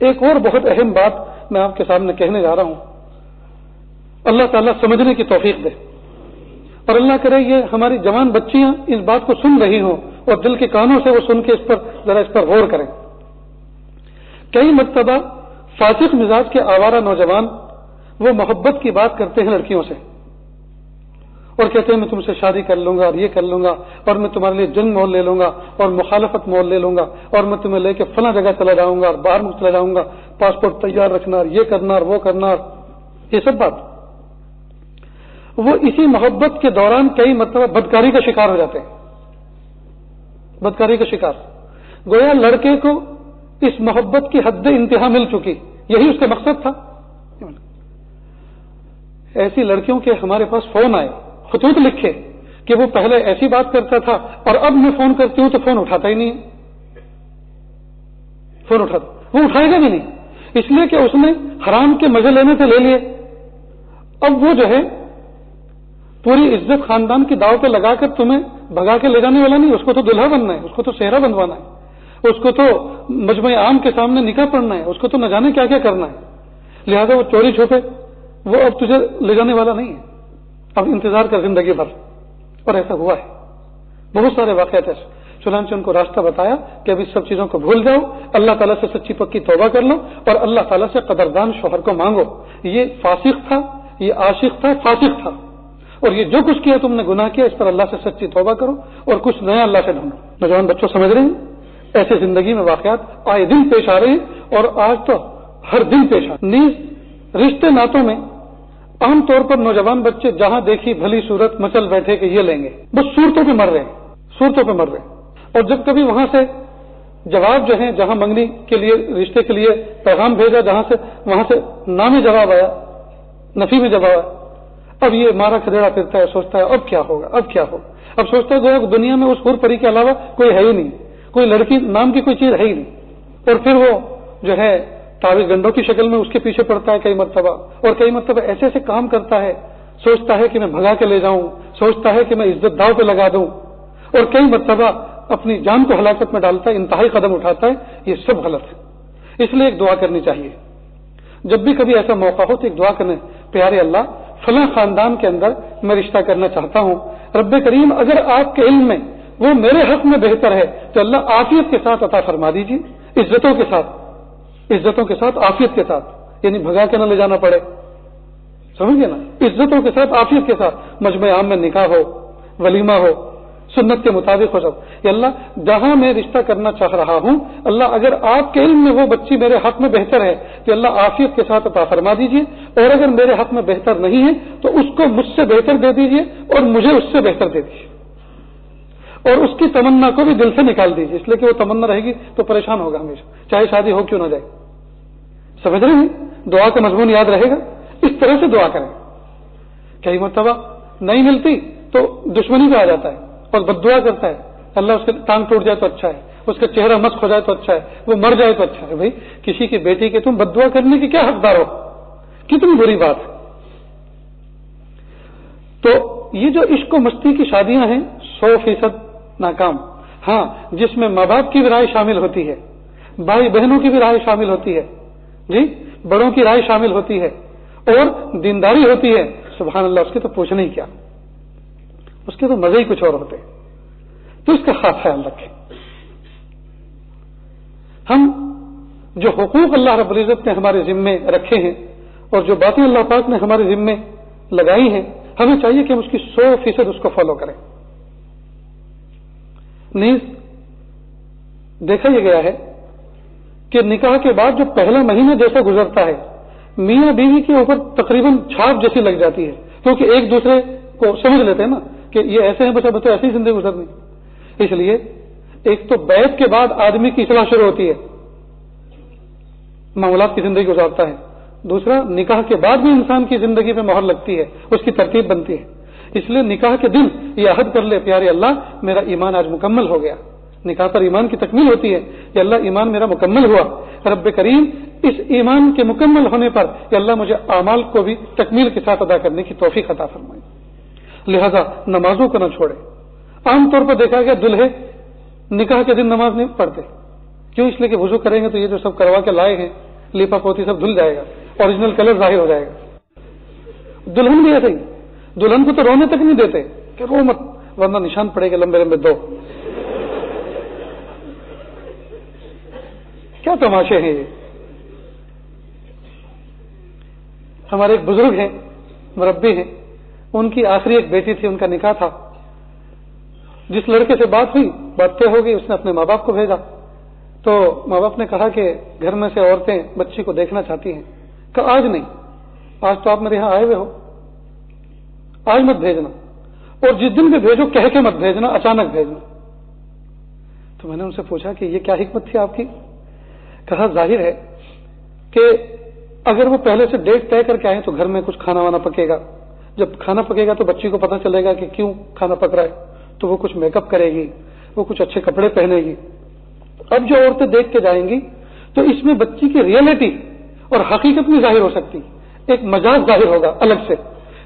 ایک اور بہت اہم بات میں آپ کے سامنے کہنے جا رہا ہوں. اللہ تعالیٰ سمجھنے کی توفیق دے اور اللہ کرے یہ ہماری جوان بچیاں اس بات کو سن رہی ہوں اور دل کے کانوں سے وہ سن کے اس پر غور کریں. کئی مرتبہ فاسق مزاج کے آوارہ نوجوان وہ محبت کی بات کرتے ہیں لڑکیوں سے اور کہتے ہیں میں تم سے شادی کر لوں گا اور یہ کر لوں گا اور میں تمہارے لیے جنگ مول لے لوں گا اور مخالفت مول لے لوں گا اور میں تمہیں لے کے فلاں جگہ چلا جاؤں گا اور باہر میں چلا جاؤں گا, پاسپورٹ تیار رکھنا اور یہ کرنا اور وہ کرنا اور یہ سب بات. وہ اسی محبت کے دوران کئی مرتبہ بدکاری کا شکار ہو جاتے ہیں. بدکاری کا شکار گویا لڑکے کو اس محبت کی حد انتہا مل چکی, یہی اس کا مقصد تھا. ایسی لڑکیوں کے ہمارے پاس فون آئے, خطوط لکھے کہ وہ پہلے ایسی بات کرتا تھا اور اب میں فون کرتی ہوں تو فون اٹھاتا ہی نہیں ہے. فون اٹھاتا وہ اٹھائے گا بھی نہیں, اس لیے کہ اس نے حرام کے مزے لینے سے لے لیے. اب وہ جو ہے پوری عزت خاندان کی داؤ پہ لگا کر تمہیں بھگا کے لے جانے والا نہیں, اس کو تو دلہا بننا ہے, اس کو تو صحرا بنوانا ہے, اس کو تو مجمع عام کے سامنے نکاح پڑھنا ہے, اس کو تو نہ جانے کیا کیا کرنا ہے. لہذا وہ چوری چھپے وہ اب تجھے لے جانے والا نہیں ہے, اب انتظار کر زندگی بھر. اور ایسا ہوا ہے, بہت سارے واقعات ایسے. چنانچہ ان کو راستہ بتایا کہ اب اس سب چیزوں کو بھول جاؤ, اللہ تعالیٰ سے سچی پکی توبہ کر لو اور اللہ تعالیٰ سے قدردان شوہر کو مانگو. یہ فاسق تھا, یہ عاشق تھا, فاسق تھا, اور یہ جو کچھ کیا تم نے گناہ کیا, اس پر اللہ سے سچی توبہ کرو اور کچھ نیا اللہ سے ڈھونڈو. نوجوان بچوں سمجھ رہے ہیں, ایسے زندگی میں واقعات آئے دن پیش آ رہے ہیں اور آج تو ہر دن پیش آ رہے ہیں. نیز رشتے ناتوں میں عام طور پر نوجوان بچے جہاں دیکھی بھلی صورت مچل بیٹھے کہ یہ لیں گے, بس صورتوں پہ مر رہے ہیں, صورتوں پہ مر رہے ہیں. اور جب کبھی وہاں سے جواب جو ہے, جہاں منگنی کے لیے رشتے کے لیے پیغام بھیجا, جہاں سے وہاں سے نامی جواب آیا, نفی میں جواب آیا, اب یہ مارا کھدیڑا پھرتا ہے, سوچتا ہے اب کیا ہوگا, اب کیا ہوگا. اب سوچتا ہے کہ دنیا میں اس حور پری کے علاوہ کوئی ہے ہی نہیں, کوئی لڑکی نام کی کوئی چیز ہے ہی نہیں. اور پھر وہ جو ہے تعویذ گنڈوں کی شکل میں اس کے پیچھے پڑتا ہے کئی مرتبہ, اور کئی مرتبہ ایسے ایسے کام کرتا ہے, سوچتا ہے کہ میں بھگا کے لے جاؤں, سوچتا ہے کہ میں عزت داؤ پہ لگا دوں, اور کئی مرتبہ اپنی جان کو ہلاکت میں ڈالتا ہے, انتہائی قدم اٹھاتا ہے. یہ سب غلط ہے. اس لیے ایک دعا کرنی چاہیے. جب بھی کبھی ایسا موقع ہو تو ایک دعا کریں, پیارے اللہ فلاں خاندان کے اندر میں رشتہ کرنا چاہتا ہوں, رب کریم اگر آپ کے علم میں وہ میرے حق میں بہتر ہے تو اللہ عافیت کے ساتھ عطا فرما دیجیے, عزتوں کے ساتھ, عزتوں کے ساتھ, عافیت کے ساتھ, یعنی بھگا کے نہ لے جانا پڑے, سمجھ گئے نا, عزتوں کے ساتھ, عافیت کے ساتھ, مجمع عام میں نکاح ہو, ولیمہ ہو, سنت کے مطابق ہو سب. یا اللہ جہاں میں رشتہ کرنا چاہ رہا ہوں, اللہ اگر آپ کے علم میں وہ بچی میرے حق میں بہتر ہے تو اللہ عافیت کے ساتھ عطا فرما دیجیے, اور اگر میرے حق میں بہتر نہیں ہے تو اس کو مجھ سے بہتر دے دیجیے اور مجھے اس سے بہتر دے دیجیے, اور اس کی تمنا کو بھی دل سے نکال دیجیے, اس لیے کہ وہ تمنا رہے گی تو پریشان ہوگا ہمیشہ, چاہے شادی ہو کیوں نہ جائے. سمجھ رہے ہیں, دعا کا مضمون یاد رہے گا. اس طرح سے دعا کریں. کئی مرتبہ نہیں ملتی تو دشمنی پہ آ جاتا ہے اور بد دعا کرتا ہے, اللہ اس کے ٹانگ ٹوٹ جائے تو اچھا ہے, اس کا چہرہ مسخ ہو جائے تو اچھا ہے, وہ مر جائے تو اچھا ہے. بھائی کسی کی بیٹی کے تم بد دعا کرنے کی کیا حقدار ہو, کتنی بری بات ہے. تو یہ جو عشق و مستی کی شادیاں ہیں 100% ناکام. ہاں جس میں ماں باپ کی بھی رائے شامل ہوتی ہے, بھائی بہنوں کی بھی رائے شامل ہوتی ہے, جی بڑوں کی رائے شامل ہوتی ہے, اور دینداری ہوتی ہے, سبحان اللہ, اس کے تو پوچھنا ہی کیا, اس کے تو مزے ہی کچھ اور ہوتے. تو اس کا خاص خیال رکھیں. ہم جو حقوق اللہ رب العزت نے ہمارے ذمے رکھے ہیں اور جو باتیں اللہ پاک نے ہمارے ذمے لگائی ہیں, ہمیں چاہیے کہ ہم اس کی 100% اس کو فالو کریں. نیز دیکھا یہ گیا ہے کہ نکاح کے بعد جو پہلا مہینہ جیسا گزرتا ہے, میاں بیوی کے اوپر تقریباً چھاپ جیسی لگ جاتی ہے, کیونکہ ایک دوسرے کو سمجھ لیتے ہیں نا کہ یہ ایسے ہیں, بس اب تو ایسی زندگی گزرنی. اس لیے ایک تو بیعت کے بعد آدمی کی اصلاح شروع ہوتی ہے, معاملات کی زندگی گزارتا ہے. دوسرا, نکاح کے بعد بھی انسان کی زندگی پہ مہر لگتی ہے, اس کی ترتیب بنتی ہے. اس لیے نکاح کے دن یہ عہد کر لے, پیارے اللہ میرا ایمان آج مکمل ہو گیا. نکاح پر ایمان کی تکمیل ہوتی ہے, یا اللہ ایمان میرا مکمل ہوا, رب کریم اس ایمان کے مکمل ہونے پر یا اللہ مجھے اعمال کو بھی تکمیل کے ساتھ ادا کرنے کی توفیق عطا فرمائے. لہذا نمازوں کو نہ چھوڑے. عام طور پر دیکھا گیا دلہے نکاح کے دن نماز نہیں پڑھتے, کیوں؟ اس لیے کہ وضو کریں گے تو یہ جو سب کروا کے لائے ہیں لیپا پوتی سب دھل جائے گا، اوریجنل کلر ظاہر ہو جائے گا۔ دلہن بھی ایسے ہی، دلہن کو تو رونے تک نہیں دیتے کہ رو مت ورنہ نشان پڑے گا لمبے لمبے دو۔ کیا تماشے ہیں یہ! ہمارے ایک بزرگ ہیں، مربی ہیں، ان کی آخری ایک بیٹی تھی، ان کا نکاح تھا۔ جس لڑکے سے بات ہوئی، بات طے ہو گئی، اس نے اپنے ماں باپ کو بھیجا تو ماں باپ نے کہا کہ گھر میں سے عورتیں بچی کو دیکھنا چاہتی ہیں۔ کہا آج نہیں، آج تو آپ میرے یہاں آئے ہوئے ہو، آج مت بھیجنا، اور جس دن بھی بھیجو کہہ کے مت بھیجنا، اچانک بھیجنا۔ تو میں نے ان سے پوچھا کہ یہ کیا حکمت تھی آپ کی؟ کہا ظاہر ہے کہ اگر وہ پہلے سے ڈیٹ طے کر کے آئے تو گھر میں کچھ کھانا وانا پکے گا، جب کھانا پکے گا تو بچی کو پتہ چلے گا کہ کیوں کھانا پک رہا ہے، تو وہ کچھ میک اپ کرے گی، وہ کچھ اچھے کپڑے پہنے گی۔ اب جو عورتیں دیکھ کے جائیں گی تو اس میں بچی کی ریئلٹی اور حقیقت بھی ظاہر ہو سکتی، ایک مجاز ظاہر ہوگا الگ سے،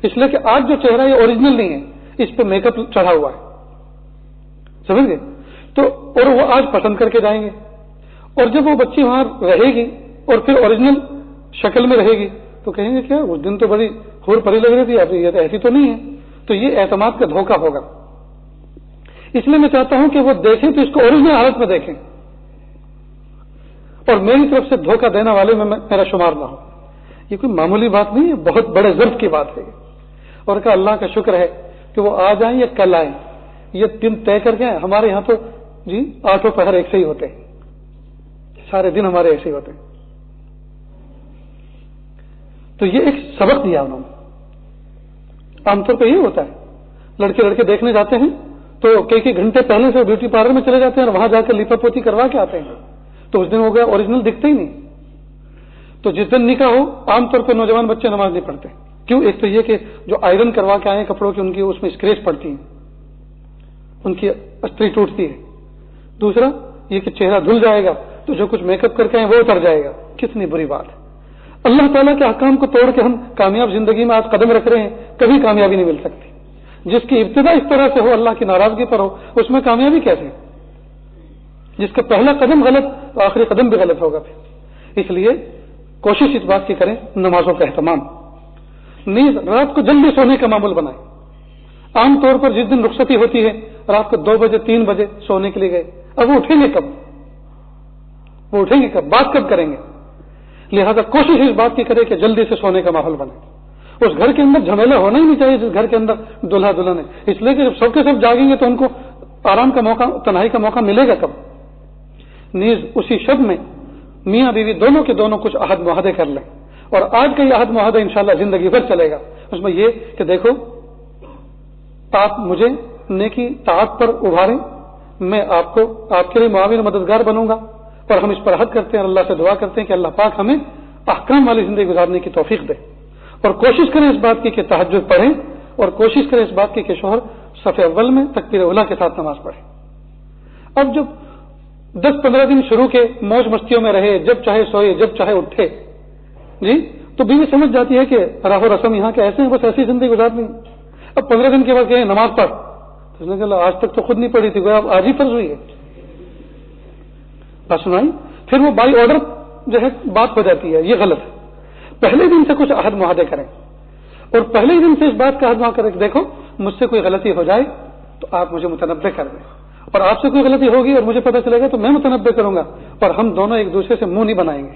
اس لیے کہ آج جو چہرہ یہ اوریجنل نہیں ہے، اس پہ میک اپ چڑھا ہوا ہے، سمجھ گئے؟ تو اور وہ آج پسند کر کے جائیں گے، اور جب وہ بچی وہاں رہے گی اور پھر اوریجنل شکل میں رہے گی تو کہیں گے کیا اس دن تو بڑی حور پری لگ رہی تھی، اب یہ تو ایسی تو نہیں ہے۔ تو یہ اعتماد کا دھوکہ ہوگا۔ اس لیے میں چاہتا ہوں کہ وہ دیکھیں تو اس کو اوریجنل حالت میں دیکھیں، اور میری طرف سے دھوکہ دینے والے میں میرا شمار نہ ہو۔ یہ کوئی معمولی بات نہیں ہے، بہت بڑے ضرف کی بات ہے۔ اور کہا اللہ کا شکر ہے کہ وہ آج آئیں یا کل آئیں، یہ دن طے کر کے آئیں۔ ہمارے یہاں تو جی 8 پہر ایک سے ہی ہوتے ہیں، سارے دن ہمارے ایسے ہی ہوتے ہیں۔ تو یہ ایک سبق دیا انہوں نے۔ عام طور پہ یہ ہوتا ہے، لڑکے دیکھنے جاتے ہیں تو کئی گھنٹے پہلے سے بیوٹی پارلر میں چلے جاتے ہیں اور وہاں جا کے لیپا پوتی کروا کے آتے ہیں، تو اس دن ہو گیا اوریجنل دکھتے ہی نہیں۔ تو جس دن نکاح ہو عام طور پہ نوجوان بچے نماز نہیں پڑھتے، کیوں؟ ایک تو یہ کہ جو آئرن کروا کے آئے کپڑوں کی ان کی اس میں اسکریچ پڑتی ہیں، ان کی استری ٹوٹتی ہے۔ دوسرا یہ کہ چہرہ دھل جائے گا تو جو کچھ میک اپ کر کے آئے وہ اتر جائے گا۔ کتنی بری بات ہے! اللہ تعالیٰ کے احکام کو توڑ کے ہم کامیاب زندگی میں آج قدم رکھ رہے ہیں، کبھی کامیابی نہیں مل سکتی۔ جس کی ابتدا اس طرح سے ہو، اللہ کی ناراضگی پر ہو، اس میں کامیابی کیسے؟ جس کا پہلا قدم غلط تو آخری قدم بھی غلط ہوگا پھر۔ اس لیے کوشش اس بات کی کریں، نمازوں کا اہتمام، نیز رات کو جلدی سونے کا معمول بنائیں۔ عام طور پر جس دن رخصتی ہوتی ہے رات کو 2 بجے 3 بجے سونے کے لیے گئے، اب وہ اٹھیں گے کب؟ وہ اٹھیں گے کب؟ بات کب کریں گے؟ لہذا کوشش اس بات کی کرے کہ جلدی سے سونے کا ماحول بنے۔ اس گھر کے اندر جھمیلا ہونا ہی نہیں چاہیے جس گھر کے اندر دلہا دلہن ہے، اس لیے کہ جب سب کے سب جاگیں گے تو ان کو آرام کا موقع، تنہائی کا موقع ملے گا کب؟ نیز اسی شب میں میاں بیوی دونوں کے دونوں کچھ عہد معاہدے کر لیں، اور آج کا یہ عہد معاہدہ انشاءاللہ زندگی بھر چلے گا۔ اس میں یہ کہ دیکھو آپ مجھے نیکی طاعت پر ابھاریں، میں آپ کے لیے معاون مددگار بنوں گا، اور ہم اس پر عہد کرتے ہیں اور اللہ سے دعا کرتے ہیں کہ اللہ پاک ہمیں احکام والی زندگی گزارنے کی توفیق دے، اور کوشش کریں اس بات کی کہ تہجد پڑھیں، اور کوشش کریں اس بات کی کہ شوہر صف اول میں تکبیر اولیٰ کے ساتھ نماز پڑھے۔ اب جب 10-15 دن شروع کے موج مستیوں میں رہے، جب چاہے سوئے جب چاہے اٹھے جی، تو بیوی سمجھ جاتی ہے کہ راہ و رسم یہاں کے ایسے ہیں، بس ایسی زندگی گزارنی۔ اب 15 دن کے بعد کہیں نماز پڑھ، تو اس نے کہا آج تک تو خود نہیں پڑھی تھی، گویا اب آج ہی فرض ہوئی ہے۔ بات سنائی، پھر وہ بائی آرڈر جو ہے بات ہو جاتی ہے، یہ غلط ہے۔ پہلے دن سے کچھ عہد معاہدے کریں، اور پہلے ہی دن سے اس بات کا عہد معاہدہ کریں کہ دیکھو مجھ سے کوئی غلطی ہو جائے تو آپ مجھے متنبع کر دیں، اور آپ سے کوئی غلطی ہوگی اور مجھے پتہ چلے گا تو میں متنبع کروں گا، اور ہم دونوں ایک دوسرے سے منہ نہیں بنائیں گے۔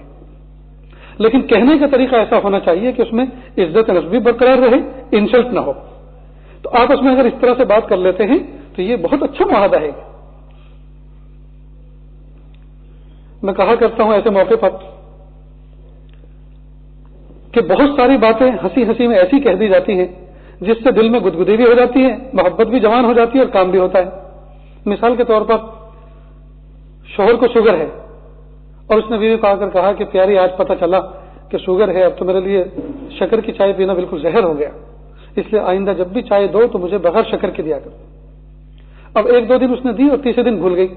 لیکن کہنے کا طریقہ ایسا ہونا چاہیے کہ اس میں عزت نفس بھی برقرار رہے، انسلٹ نہ ہو۔ تو آپس میں اگر اس طرح سے بات کر لیتے ہیں تو یہ بہت اچھا معاہدہ ہے۔ میں کہا کرتا ہوں ایسے موقع پر کہ بہت ساری باتیں ہنسی ہنسی میں ایسی کہہ دی جاتی ہیں جس سے دل میں گدگدی بھی ہو جاتی ہے، محبت بھی جوان ہو جاتی ہے اور کام بھی ہوتا ہے۔ مثال کے طور پر شوہر کو شوگر ہے اور اس نے بیوی کو آ کر کہا کہ پیاری آج پتہ چلا کہ شوگر ہے، اب تو میرے لیے شکر کی چائے پینا بالکل زہر ہو گیا، اس لیے آئندہ جب بھی چائے دو تو مجھے بغیر شکر کے دیا کرو۔ اب 1-2 دن اس نے دی اور تیسرے دن بھول گئی۔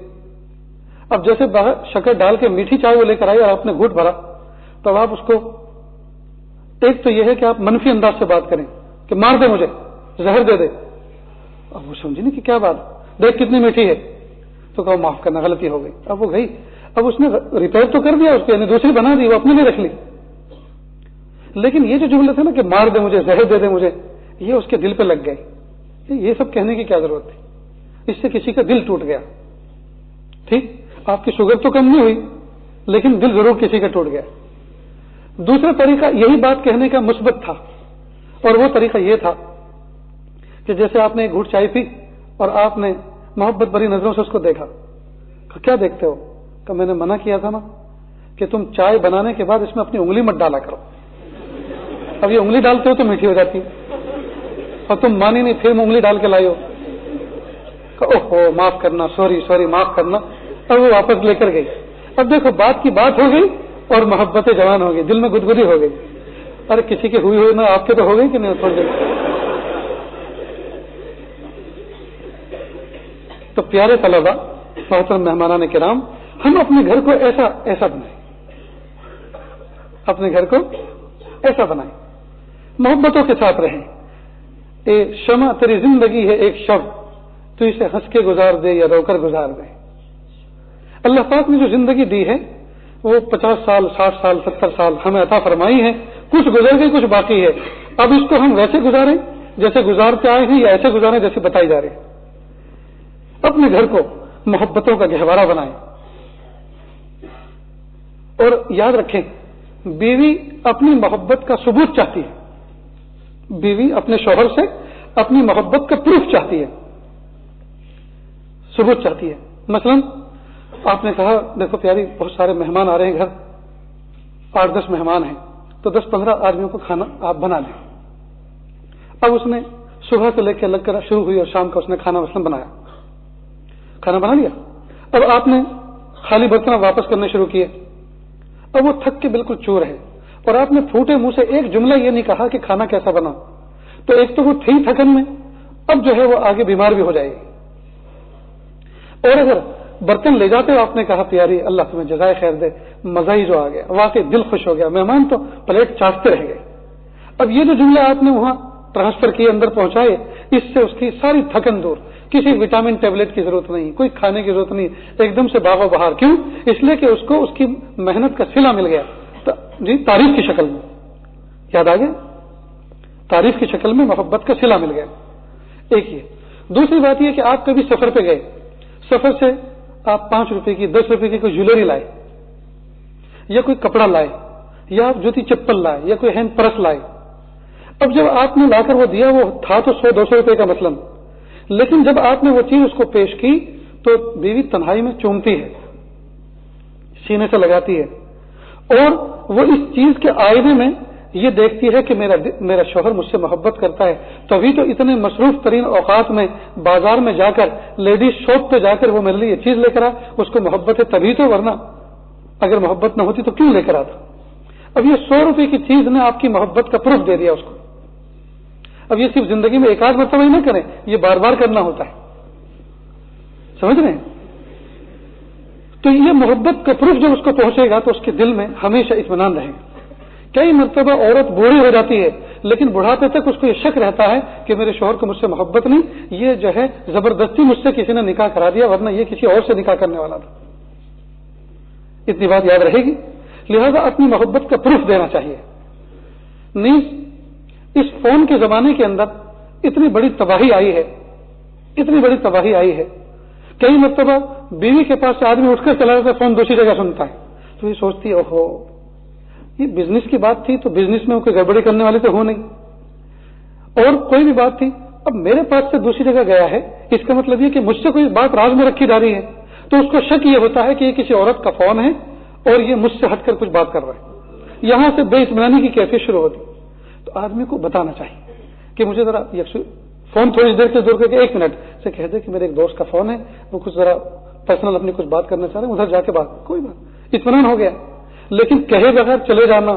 اب جیسے شکر ڈال کے میٹھی چائے وہ لے کر آئی اور آپ نے گھوٹ بھرا، تو آپ اس کو ایک تو یہ ہے کہ آپ منفی انداز سے بات کریں کہ مار دے مجھے، زہر دے دے۔ اب وہ سمجھی نہیں کہ کیا بات، دیکھ کتنی میٹھی ہے، تو کہو معاف کرنا غلطی ہو گئی۔ اب وہ گئی، اب اس نے ریپیئر تو کر دیا اس کو، یعنی دوسری بنا دی، وہ اپنے لیے رکھ لی. لیکن یہ جو جملے تھے نا کہ مار دے مجھے، زہر دے دے مجھے، یہ اس کے دل پہ لگ گئے. یہ سب کہنے کی کیا ضرورت تھی؟ اس سے کسی کا دل ٹوٹ گیا. ٹھیک، آپ کی شوگر تو کم نہیں ہوئی لیکن دل ضرور کسی کا ٹوٹ گیا. دوسرا طریقہ یہی بات کہنے کا مثبت تھا، اور وہ طریقہ یہ تھا کہ جیسے آپ نے ایک گھوٹ چائے پی اور آپ نے محبت بھری نظروں سے اس کو دیکھا. کیا دیکھتے ہو؟ کہ میں نے منع کیا تھا نا کہ تم چائے بنانے کے بعد اس میں اپنی انگلی مت ڈالا کرو. اب یہ انگلی ڈالتے ہو تو میٹھی ہو جاتی اور تم مانی نہیں، پھر انگلی ڈال کے لائی ہو. اوہو معاف کرنا، سوری معاف کرنا. اور وہ واپس لے کر گئی. اب دیکھو بات کی بات ہو گئی اور محبتیں جوان ہو گئی، دل میں گدگدی ہو گئی. ارے کسی کی ہوئی نا، آپ کے تو ہو گئی کہ نہیں تھوڑی دیر. تو پیارے طلبا، محترم مہمانان کرام، ہم اپنے گھر کو ایسا بنائیں، اپنے گھر کو ایسا بنائیں، محبتوں کے ساتھ رہیں. اے شمع تیری زندگی ہے ایک شب، تو اسے ہنس کے گزار دے یا رو کر گزار دے. اللہ پاک نے جو زندگی دی ہے وہ 50 سال 60 سال 70 سال ہمیں عطا فرمائی ہے. کچھ گزر گئی، کچھ باقی ہے. اب اس کو ہم ویسے گزاریں جیسے گزارتے آئے ہیں یا ایسے گزاریں جیسے بتائی جا رہی ہے. اپنے گھر کو محبتوں کا گہوارہ بنائیں. اور یاد رکھیں، بیوی اپنی محبت کا ثبوت چاہتی ہے. بیوی اپنے شوہر سے اپنی محبت کا پروف چاہتی ہے، ثبوت چاہتی ہے. مثلا آپ نے کہا دیکھو پیاری بہت سارے مہمان آ رہے ہیں گھر، 8-10 مہمان ہیں، تو 10-15 آدمیوں کو کھانا آپ بنا لیں. اب اس نے صبح سے لے کے لگ کر شروع ہوئی اور شام کا اس نے کھانا مثلا بنایا، کھانا بنا لیا. اب آپ نے خالی برتن واپس کرنے شروع کیے. اب وہ تھک کے بالکل چور ہے اور آپ نے پھوٹے منہ سے ایک جملہ یہ نہیں کہا کہ کھانا کیسا بنا، تو ایک تو وہ تھی تھکن میں، اب جو ہے وہ آگے بیمار بھی ہو جائے گی. اور اگر برتن لے جاتے ہو آپ نے کہا پیاری اللہ تمہیں جزائے خیر دے، مزہ ہی جو آ گیا، واقعی دل خوش ہو گیا، مہمان تو پلیٹ چاٹتے رہ گئے. اب یہ جو جملہ آپ نے وہاں ٹرانسفر کیے، اندر پہنچائے، اس سے اس کی ساری تھکن دور، کسی وٹامن ٹیبلٹ کی ضرورت نہیں، کوئی کھانے کی ضرورت نہیں، ایک دم سے باغ و بہار. کیوں؟ اس لیے کہ اس کو اس کی محنت کا صلہ مل گیا. جی تعریف کی شکل میں، یاد آ گیا، تعریف کی شکل میں محبت کا صلہ مل گیا. ایک یہ. دوسری بات یہ کہ آپ کبھی سفر پہ گئے، سفر سے آپ 5 روپے کی 10 روپے کی کوئی جیولری لائے یا کوئی کپڑا لائے یا آپ جوتی چپل لائے یا کوئی ہینڈ پرس لائے. اب جب آپ نے لا کر وہ دیا، وہ تھا تو 100-200 روپے کا مثلاً، لیکن جب آپ نے وہ چیز اس کو پیش کی تو بیوی تنہائی میں چومتی ہے، سینے سے لگاتی ہے، اور وہ اس چیز کے آئینے میں یہ دیکھتی ہے کہ میرا شوہر مجھ سے محبت کرتا ہے. تبھی تو اتنے مصروف ترین اوقات میں بازار میں جا کر، لیڈیز شاپ پہ جا کر وہ میرے لیے یہ چیز لے کر آ، اس کو محبت ہے تبھی تو، ورنہ اگر محبت نہ ہوتی تو کیوں لے کر آتا. اب یہ 100 روپے کی چیز نے آپ کی محبت کا پروف دے دیا اس کو. اب یہ صرف زندگی میں ایک آدھ مرتبہ ہی نہ کریں، یہ بار بار کرنا ہوتا ہے. سمجھ رہے ہیں؟ تو یہ محبت کا پروف جب اس کو پہنچے گا تو اس کے دل میں ہمیشہ اطمینان رہے گا. کئی مرتبہ عورت بوڑھی ہو جاتی ہے لیکن بڑھاپے تک اس کو یہ شک رہتا ہے کہ میرے شوہر کو مجھ سے محبت نہیں، یہ جو ہے زبردستی مجھ سے کسی نے نکاح کرا دیا، ورنہ یہ کسی اور سے نکاح کرنے والا تھا. اتنی بات یاد رہے گی. لہذا اپنی محبت کا پروف دینا چاہیے. نیز اس فون کے زمانے کے اندر اتنی بڑی تباہی آئی ہے، اتنی بڑی تباہی آئی ہے. کئی مرتبہ بیوی کے پاس سے آدمی اٹھ کر چلا جاتا ہے، فون دوسری جگہ سنتا ہے، تو یہ سوچتی ہے اوہو یہ بزنس کی بات تھی تو بزنس میں کوئی گڑبڑی کرنے والے تو ہو نہیں، اور کوئی بھی بات تھی، اب میرے پاس سے دوسری جگہ گیا ہے، اس کا مطلب یہ کہ مجھ سے کوئی بات راز میں رکھی جا رہی ہے. تو اس کو شک یہ ہوتا ہے کہ یہ کسی عورت کا فون ہے اور یہ مجھ سے ہٹ کر کچھ بات کر رہا ہے. یہاں سے بے اطمینانی کی کیفیت شروع ہوتی. تو آدمی کو بتانا چاہیے کہ مجھے ذرا فون تھوڑی دیر سے دور کر کے 1 منٹ سے کہہ دے کہ میرے ایک دوست کا فون ہے، وہ کچھ ذرا پرسنل اپنی کچھ بات کرنا چاہ رہے ہیں، ادھر جا کے بات، کوئی بات، اطمینان ہو گیا. لیکن کہے بغیر چلے جانا،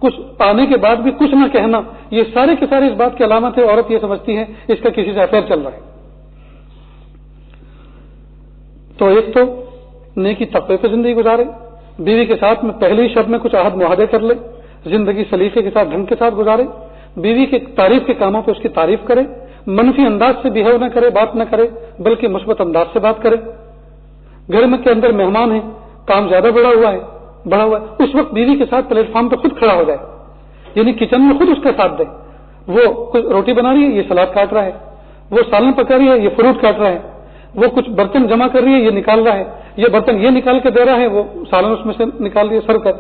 کچھ آنے کے بعد بھی کچھ نہ کہنا، یہ سارے کے سارے اس بات کی علامت ہے. عورت یہ سمجھتی ہے اس کا کسی سے افیئر چل رہا ہے. تو ایک تو نیکی تقوی پہ زندگی گزارے، بیوی کے ساتھ میں پہلی شب میں کچھ عہد معاہدے کر لے، زندگی سلیقے کے ساتھ ڈھنگ کے ساتھ گزارے، بیوی کے تعریف کے کاموں پہ اس کی تعریف کرے، منفی انداز سے بہیو نہ کرے، بات نہ کرے، بلکہ مثبت انداز سے بات کرے. گھر میں کے اندر مہمان ہیں، کام زیادہ بڑا ہوا ہے اس وقت بیوی کے ساتھ پلیٹ فارم پہ خود کھڑا ہو جائے، یعنی کچن میں خود اس کا ساتھ دے. وہ کچھ روٹی بنا رہی ہے، یہ سلاد کاٹ رہا ہے. وہ سالن پکا رہی ہے، یہ فروٹ کاٹ رہا ہے. وہ کچھ برتن جمع کر رہی ہے، یہ نکال رہا ہے. یہ برتن یہ نکال کے دے رہا ہے، وہ سالن اس میں سے نکال رہی ہے سر کر.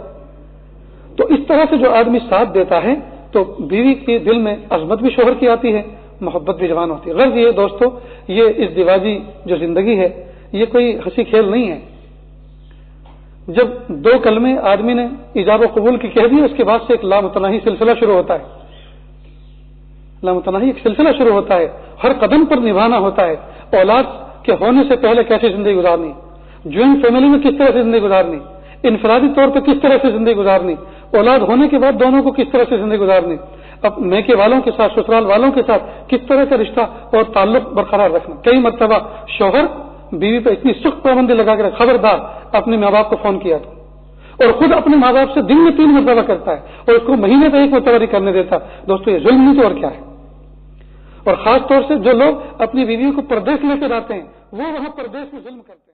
تو اس طرح سے جو آدمی ساتھ دیتا ہے تو بیوی کے دل میں عظمت بھی شوہر کی آتی ہے، محبت بھی جوان ہوتی ہے. غرض یہ دوستو، یہ ازدواجی جو زندگی ہے یہ کوئی ہنسی کھیل نہیں ہے. جب 2 کلمے آدمی نے ایجاب و قبول کی کہہ دی، اس کے بعد سے ایک لامتناہی سلسلہ شروع ہوتا ہے. لامتناہی ایک سلسلہ شروع ہوتا ہے، ہر قدم پر نبھانا ہوتا ہے. اولاد کے ہونے سے پہلے کیسے زندگی گزارنی، جوائنٹ فیملی میں کس طرح سے زندگی گزارنی، انفرادی طور پہ کس طرح سے زندگی گزارنی، اولاد ہونے کے بعد دونوں کو کس طرح سے زندگی گزارنی، اب میکے والوں کے ساتھ سسرال والوں کے ساتھ کس طرح کا رشتہ اور تعلق برقرار رکھنا. کئی مرتبہ شوہر بیوی پہ اتنی سخت پابندی لگا کر خبردار اپنے ماں باپ کو فون کیا تھا، اور خود اپنے ماں باپ سے دن میں 3 مرتبہ کرتا ہے اور اس کو مہینے پہ 1 مرتبہ نہیں کرنے دیتا. دوستو یہ ظلم نہیں تو اور کیا ہے. اور خاص طور سے جو لوگ اپنی بیویوں کو پردیس لے کر آتے ہیں وہ وہاں پردیس میں ظلم کرتے ہیں.